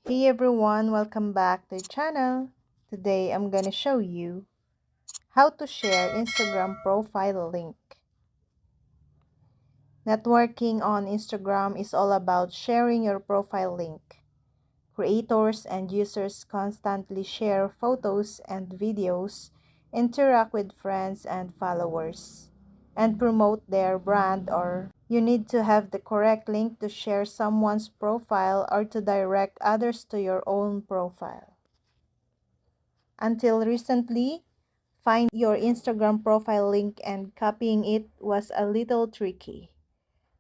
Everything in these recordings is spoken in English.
Hey everyone, welcome back to the channel. Today I'm gonna show you how to share Instagram profile link. Networking on Instagram is all about sharing your profile link. Creators and users constantly share photos and videos, interact with friends and followers, and promote their brand, or you need to have the correct link to share someone's profile or to direct others to your own profile. Until recently, finding your Instagram profile link and copying it was a little tricky.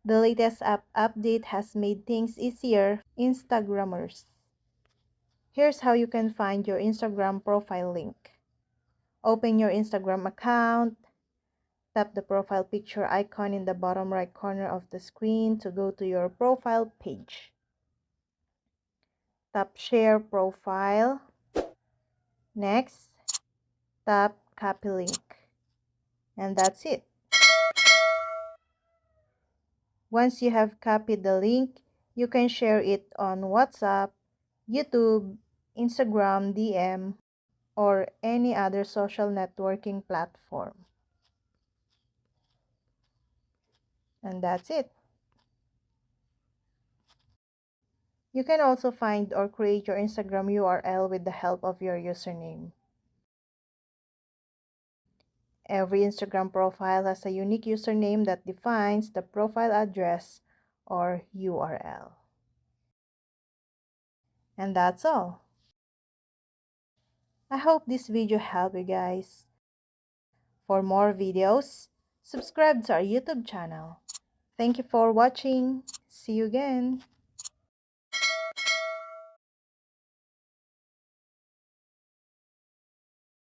The latest app update has made things easier for Instagrammers. Here's how you can find your Instagram profile link. Open your Instagram account, tap the profile picture icon in the bottom right corner of the screen to go to your profile page. Tap Share Profile. Next, tap Copy Link. And that's it. Once you have copied the link, you can share it on WhatsApp, YouTube, Instagram DM, or any other social networking platform. And that's it. You can also find or create your Instagram URL with the help of your username. Every Instagram profile has a unique username that defines the profile address or URL. And that's all. I hope this video helped you guys. For more videos, subscribe to our YouTube channel. Thank you for watching. See you again.